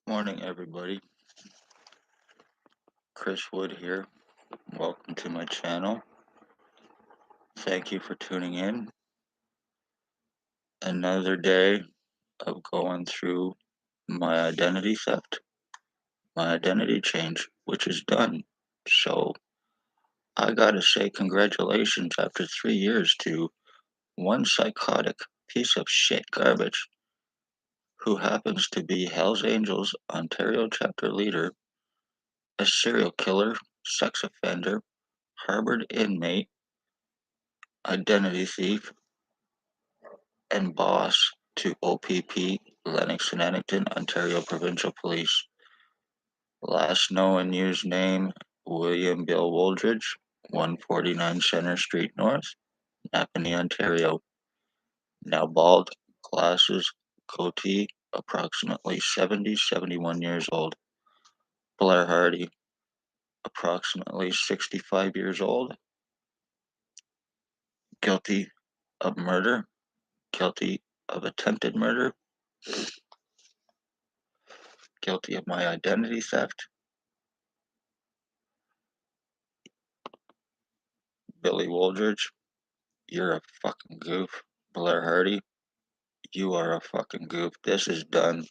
Morning, everybody. Chris Wood here. Welcome to my channel. Thank you for tuning in. Another day of going through my identity theft, my identity change, which is done. So I gotta say, congratulations after 3 years to one psychotic piece of shit garbage who happens to be Hells Angels Ontario chapter leader, a serial killer, sex offender, harbored inmate, identity thief, and boss to OPP, Lennox and Addington, Ontario Provincial Police. Last known and used name, William Bill Wooldridge, 149 Centre Street North, Napanee, Ontario. Now bald, glasses, goatee, approximately 70, 71 years old. Blair Hardy, approximately 65 years old. Guilty of murder, guilty of attempted murder, guilty of my identity theft. Billy Wooldridge, you're a fucking goof. Blair Hardy, you are a fucking goof. This is done,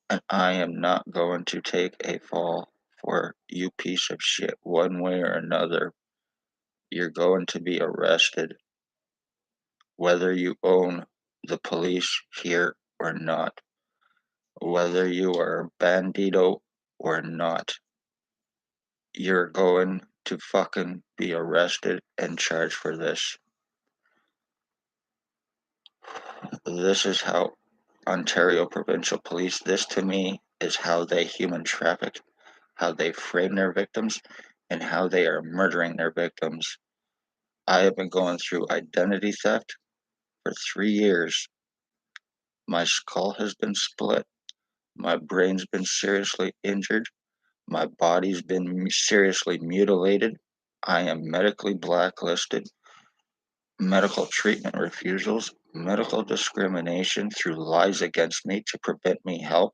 and I am not going to take a fall for you piece of shit one way or another. You're going to be arrested, whether you own the police here or not, whether you are a bandito or not. You're going to fucking be arrested and charged for this. This is how Ontario Provincial Police, this to me is how they human traffic, how they frame their victims, and how they are murdering their victims. I have been going through identity theft for 3 years. My skull has been split. My brain's been seriously injured. My body's been seriously mutilated. I am medically blacklisted. Medical treatment refusals, medical discrimination through lies against me to prevent me help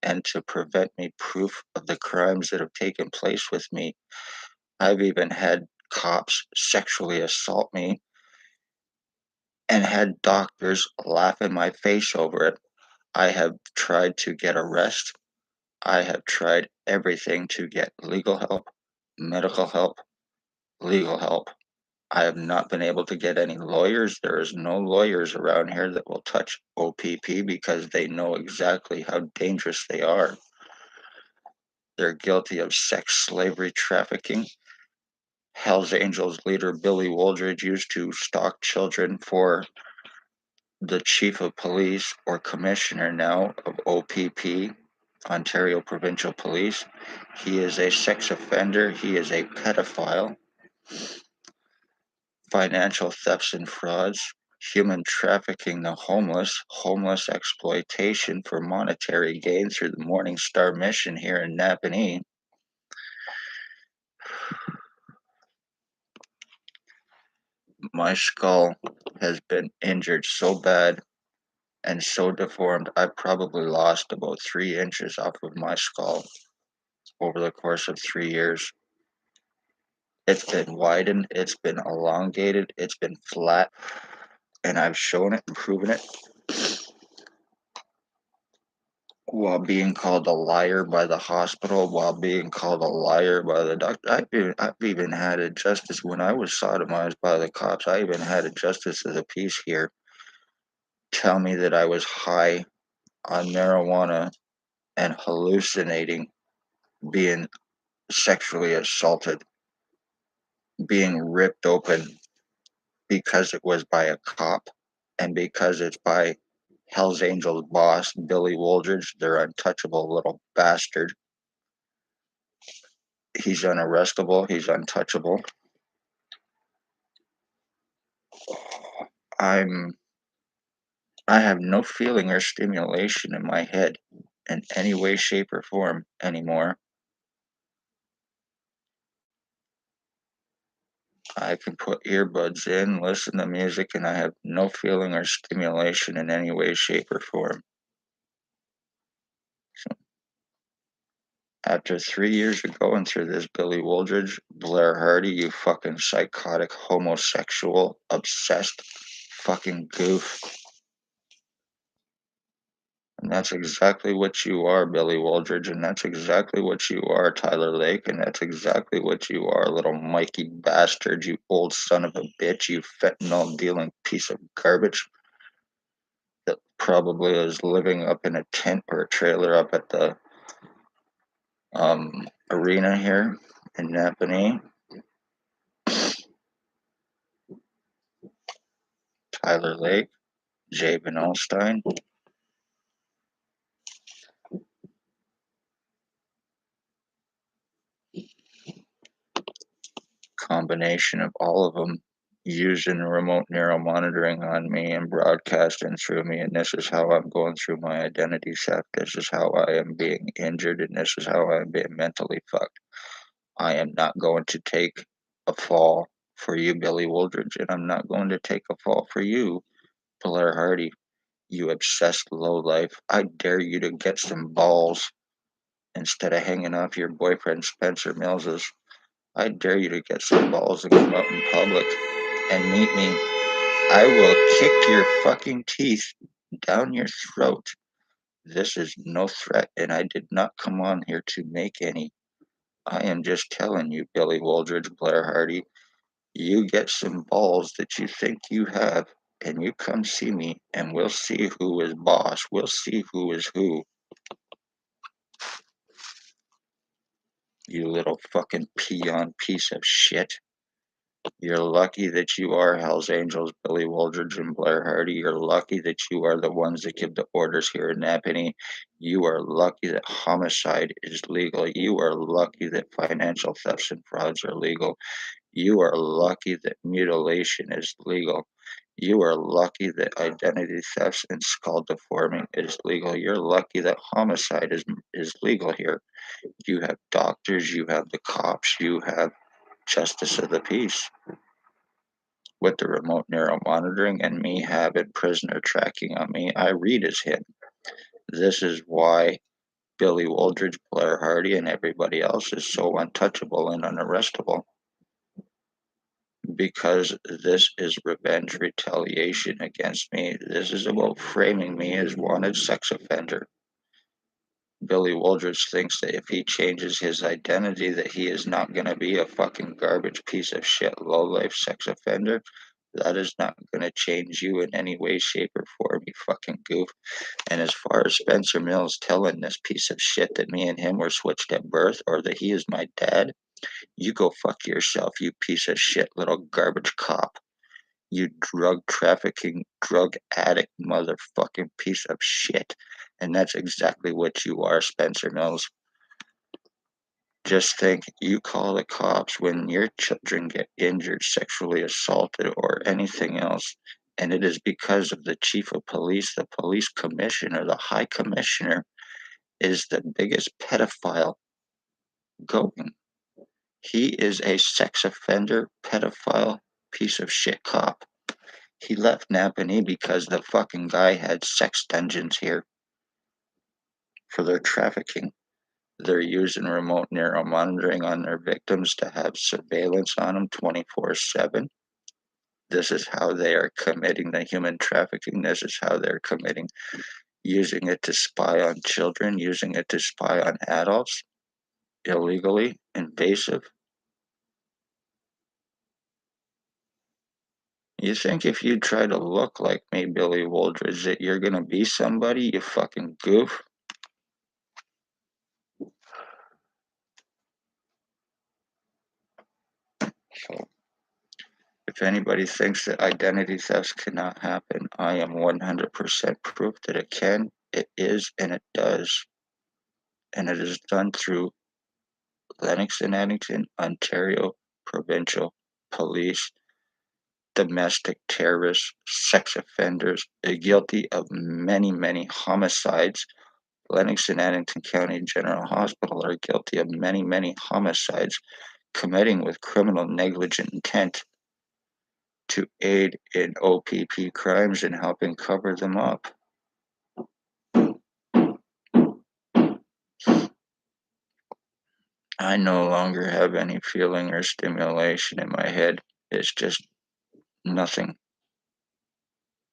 and to prevent me proof of the crimes that have taken place with me. I've even had cops sexually assault me and had doctors laugh in my face over it. I have tried to get arrest. I have tried everything to get legal help, medical help, legal help. I have not been able to get any lawyers. There is no lawyers around here that will touch OPP because they know exactly how dangerous they are. They're guilty of sex slavery trafficking. Hells Angels leader Billy Wooldridge used to stalk children for the chief of police or commissioner now of OPP, Ontario Provincial Police. He is a sex offender. He is a pedophile. Financial thefts and frauds, human trafficking the homeless exploitation for monetary gain through the Morning Star mission here in Napanee. My skull has been injured so bad and so deformed, I probably lost about 3 inches off of my skull over the course of 3 years. It's been widened, it's been elongated, it's been flat, and I've shown it and proven it while being called a liar by the hospital, while being called a liar by the doctor. I've even had a justice when I was sodomized by the cops. I even had a justice of the peace here tell me that I was high on marijuana and hallucinating, being sexually assaulted, being ripped open because it was by a cop and because it's by Hell's Angels boss, Billy Wooldridge, their untouchable little bastard. He's unarrestable. He's untouchable. I'm I have no feeling or stimulation in my head in any way, shape, or form anymore. I can put earbuds in, listen to music, and I have no feeling or stimulation in any way, shape, or form. After 3 years of going through this, Billy Wooldridge, Blair Hardy, you fucking psychotic, homosexual, obsessed fucking goof. And that's exactly what you are, Billy Wooldridge, and that's exactly what you are, Tyler Lacgh, and that's exactly what you are, little Mikey bastard, you old son of a bitch, you fentanyl-dealing piece of garbage that probably is living up in a tent or a trailer up at the arena here in Napanee. Tyler Lacgh, Jay Van Alstyne. Combination of all of them using remote neural monitoring on me and broadcasting through me, and this is how I'm going through my identity theft. This is how I am being injured, and this is how I'm being mentally fucked. I am not going to take a fall for you, Billy Wooldridge, and I'm not going to take a fall for you, Blair Hardy, you obsessed lowlife. I dare you to get some balls instead of hanging off your boyfriend Spencer Mills's. I dare you to get some balls and come out in public and meet me. I will kick your fucking teeth down your throat. This is no threat, and I did not come on here to make any. I am just telling you, Billy Wooldridge, Blair Hardy, you get some balls that you think you have, and you come see me, and we'll see who is boss. We'll see who is who. You little fucking peon piece of shit. You're lucky that you are Hell's Angels, Billy Wooldridge and Blair Hardy. You're lucky that you are the ones that give the orders here in Napanee. You are lucky that homicide is legal. You are lucky that financial thefts and frauds are legal. You are lucky that mutilation is legal. You are lucky that identity thefts and skull deforming is legal. You're lucky that homicide is legal here. You have doctors, you have the cops, you have justice of the peace with the remote neural monitoring and me having prisoner tracking on me. I read as him. This is why Billy Wooldridge, Blair Hardy, and everybody else is so untouchable and unarrestable. Because this is revenge retaliation against me. This is about framing me as wanted sex offender. Billy Wooldridge thinks that if he changes his identity that he is not going to be a fucking garbage piece of shit low-life sex offender. That is not going to change you in any way, shape, or form, you fucking goof. And as far as Spencer Mills telling this piece of shit that me and him were switched at birth or that he is my dad, you go fuck yourself, you piece of shit little garbage cop. You drug trafficking, drug addict motherfucking piece of shit. And that's exactly what you are, Spencer Mills. Just think, you call the cops when your children get injured, sexually assaulted, or anything else, and it is because of the chief of police, the police commissioner, the high commissioner is the biggest pedophile going. He is a sex offender, pedophile, piece of shit cop. He left Napanee because the fucking guy had sex dungeons here for their trafficking. They're using remote neural monitoring on their victims to have surveillance on them 24/7. This is how they are committing the human trafficking. This is how they're committing using it to spy on children, using it to spy on adults illegally, invasive. You think if you try to look like me, Billy Wooldridge, that you're gonna be somebody, you fucking goof? So if anybody thinks that identity thefts cannot happen, I am 100% proof that it can, it is, and it does. And it is done through Lennox and Addington, Ontario Provincial Police, domestic terrorists, sex offenders, guilty of many, many homicides. Lennox and Addington County General Hospital are guilty of many, many homicides, committing with criminal negligent intent to aid in OPP crimes and helping cover them up. I no longer have any feeling or stimulation in my head. It's just nothing.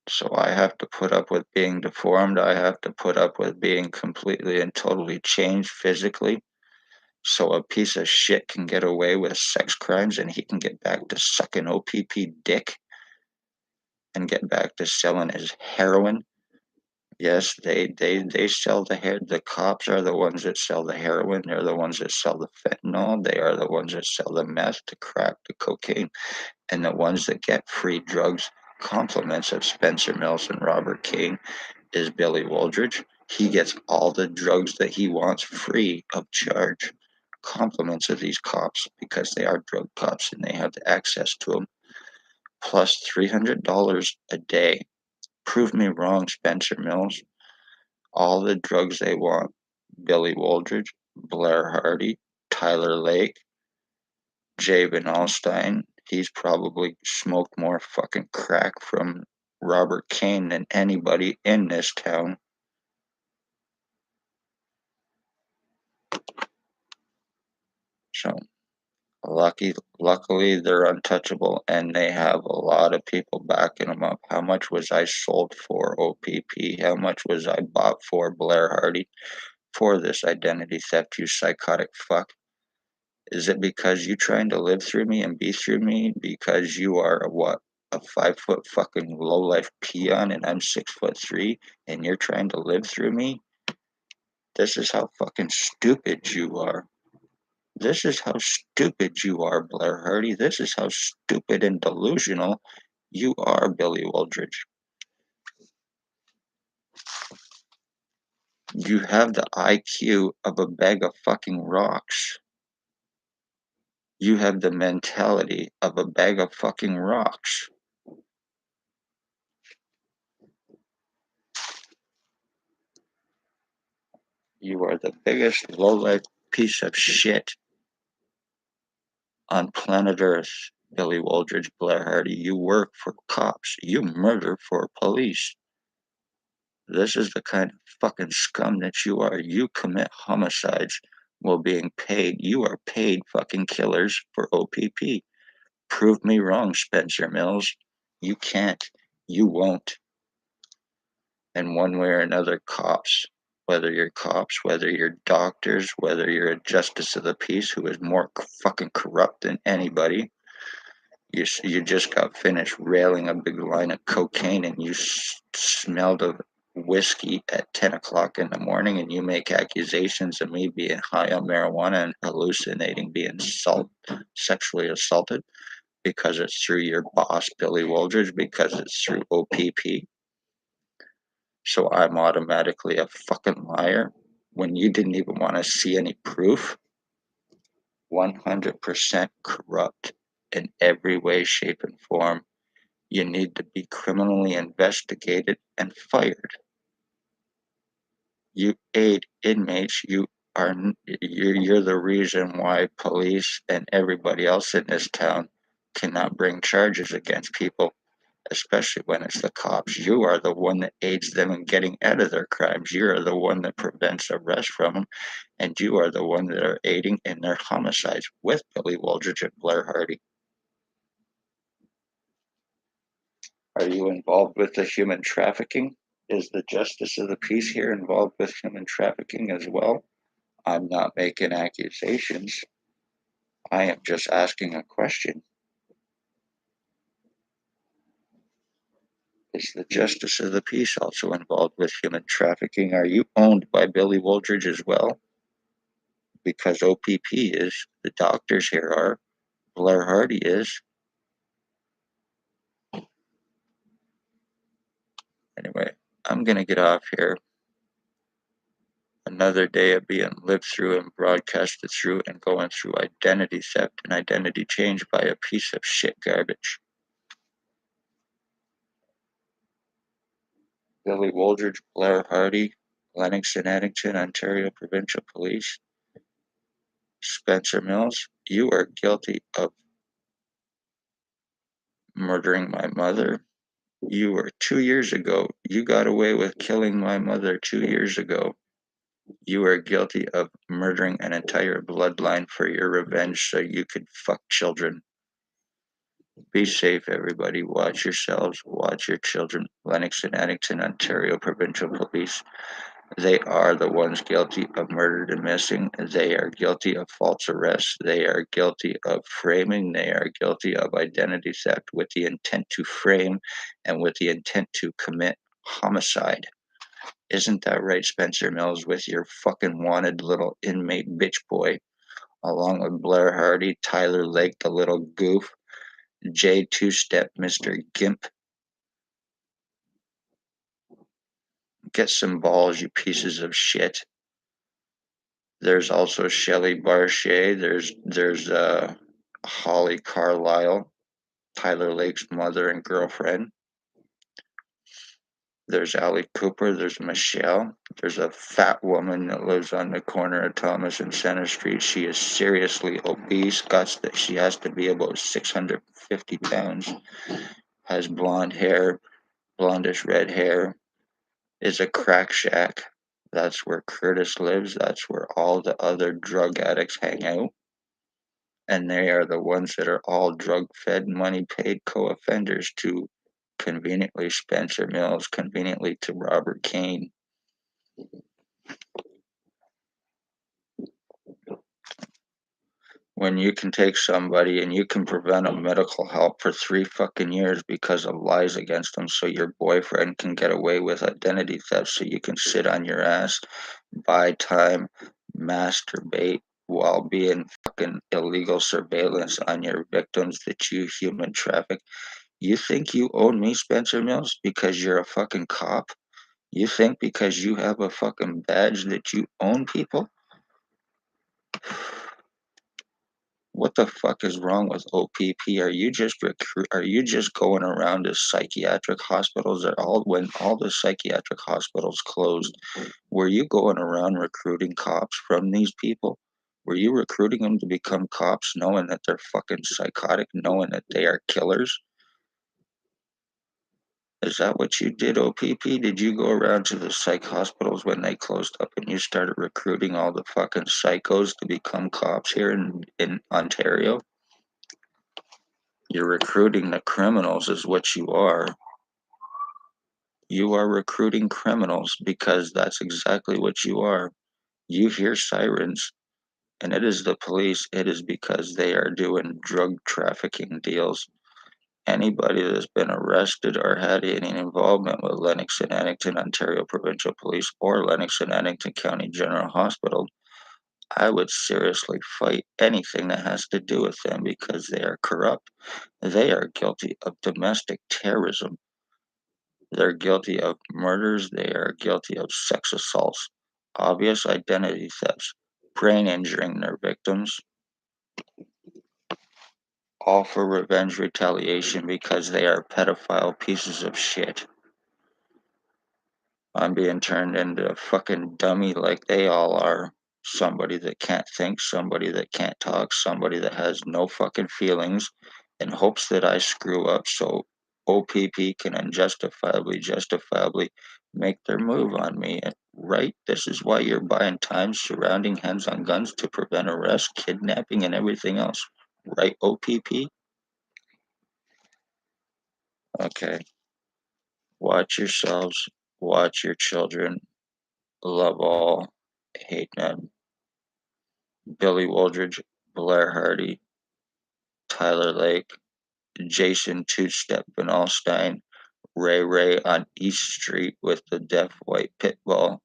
So I have to put up with being deformed. I have to put up with being completely and totally changed physically. So a piece of shit can get away with sex crimes and he can get back to sucking OPP dick and get back to selling his heroin. Yes, they sell the hair. The cops are the ones that sell the heroin. They're the ones that sell the fentanyl. They are the ones that sell the meth, the crack, the cocaine, and the ones that get free drugs. Compliments of Spencer Mills and Robert King is Billy Wooldridge. He gets all the drugs that he wants free of charge. Compliments of these cops because they are drug cops and they have access to them. Plus $300 a day. Prove me wrong, Spencer Mills. All the drugs they want. Billy Wooldridge, Blair Hardy, Tyler Lake, Jabin Alstein. He's probably smoked more fucking crack from Robert Kane than anybody in this town. So luckily they're untouchable and they have a lot of people backing them up. How much was I sold for OPP? How much was I bought for Blair Hardy for this identity theft, you psychotic fuck? Is it because you trying to live through me and be through me because you are a what? A 5 foot fucking low life peon and I'm 6'3" and you're trying to live through me? This is how fucking stupid you are. This is how stupid you are, Blair Hardy. This is how stupid and delusional you are, Billy Wooldridge. You have the IQ of a bag of fucking rocks. You have the mentality of a bag of fucking rocks. You are the biggest low-life piece of shit on planet Earth, Billy Wooldridge, Blair Hardy. You work for cops. You murder for police. This is the kind of fucking scum that you are. You commit homicides while being paid. You are paid fucking killers for OPP. Prove me wrong, Spencer Mills. You can't. You won't. And one way or another, cops, whether you're doctors, whether you're a justice of the peace who is more fucking corrupt than anybody, you just got finished railing a big line of cocaine and you smelled of whiskey at 10 o'clock in the morning and you make accusations of me being high on marijuana and hallucinating being sexually assaulted because it's through your boss, Billy Wooldridge, because it's through OPP. So I'm automatically a fucking liar when you didn't even want to see any proof. 100% corrupt in every way, shape, and form. You need to be criminally investigated and fired. You aid inmates. Are you're the reason why police and everybody else in this town cannot bring charges against people, especially when it's the cops. You are the one that aids them in getting out of their crimes. You are the one that prevents arrest from them, and you are the one that are aiding in their homicides with Billy Wooldridge and Blair Hardy. Are you involved with the human trafficking? Is the justice of the peace here involved with human trafficking as well? I'm not making accusations. I am just asking a question. Is the justice of the peace also involved with human trafficking? Are you owned by Billy Wooldridge as well? Because OPP is, the doctors here are, Blair Hardy is. Anyway, I'm going to get off here. Another day of being lived through and broadcasted through and going through identity theft and identity change by a piece of shit garbage. Billy Wooldridge, Blair Hardy, Lennox and Addington, Ontario Provincial Police. Spencer Mills, you are guilty of murdering my mother. You were 2 years ago. You got away with killing my mother 2 years ago. You are guilty of murdering an entire bloodline for your revenge so you could fuck children. Be safe, everybody. Watch yourselves. Watch your children. Lennox and Addington, Ontario Provincial Police. They are the ones guilty of murder and missing. They are guilty of false arrest. They are guilty of framing. They are guilty of identity theft with the intent to frame and with the intent to commit homicide. Isn't that right, Spencer Mills, with your fucking wanted little inmate bitch boy, along with Blair Hardy, Tyler Lake, the little goof, J Two Step, Mr. Gimp? Get some balls, you pieces of shit. There's also Shelley Barchet. There's Holly Carlisle, Tyler Lake's mother and girlfriend. There's Allie Cooper. There's Michelle. There's a fat woman that lives on the corner of Thomas and Center Street. She is seriously obese. She has to be about 650 pounds. Has blonde hair, blondish red hair. Is a crack shack. That's where Curtis lives. That's where all the other drug addicts hang out. And they are the ones that are all drug-fed, money-paid co-offenders to conveniently Spencer Mills, conveniently to Robert Kane. When you can take somebody and you can prevent a medical help for 3 fucking years because of lies against them, so your boyfriend can get away with identity theft, so you can sit on your ass, buy time, masturbate while being fucking illegal surveillance on your victims that you human traffic. You think you own me, Spencer Mills, because you're a fucking cop? You think because you have a fucking badge that you own people? What the fuck is wrong with OPP? Are you just going around to psychiatric hospitals at all when all the psychiatric hospitals closed? Were you going around recruiting cops from these people? Were you recruiting them to become cops knowing that they're fucking psychotic, knowing that they are killers? Is that what you did, OPP? Did you go around to the psych hospitals when they closed up and you started recruiting all the fucking psychos to become cops here in Ontario? You're recruiting the criminals, is what you are. You are recruiting criminals because that's exactly what you are. You hear sirens, and it is the police. It is because they are doing drug trafficking deals. Anybody that's been arrested or had any involvement with Lennox and Addington, Ontario Provincial Police, or Lennox and Addington County General Hospital, I would seriously fight anything that has to do with them because they are corrupt. They are guilty of domestic terrorism. They're guilty of murders. They are guilty of sex assaults, obvious identity thefts, brain injuring their victims, all for revenge retaliation because they are pedophile pieces of shit. I'm being turned into a fucking dummy like they all are. Somebody that can't think, somebody that can't talk, somebody that has no fucking feelings, in hopes that I screw up so OPP can justifiably make their move on me. Right? This is why you're buying time surrounding hands on guns to prevent arrest, kidnapping, and everything else. Right, OPP? Okay. Watch yourselves, watch your children, love all, hate none. Billy Wooldridge, Blair Hardy, Tyler Lake, Jason Two-Step Van Alstyne, Ray on East Street with the deaf white pit bull.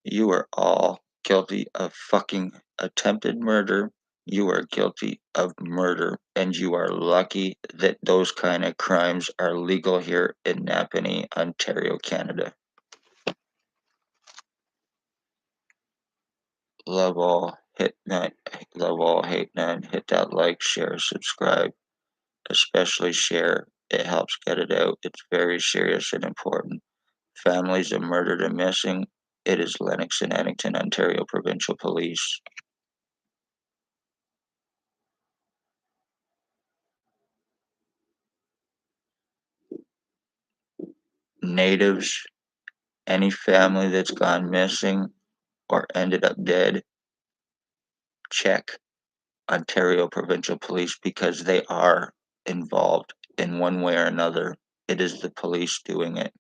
You are all guilty of fucking attempted murder. You are guilty of murder, and you are lucky that those kind of crimes are legal here in Napanee, Ontario, Canada. Love all, love all, hate none. Hit that like, share, subscribe. Especially share. It helps get it out. It's very serious and important. Families of murdered and missing. It is Lennox and Addington, Ontario Provincial Police. Natives, any family that's gone missing, or ended up dead, check Ontario Provincial Police because they are involved in one way or another. It is the police doing it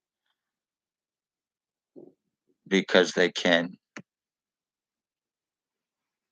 because they can.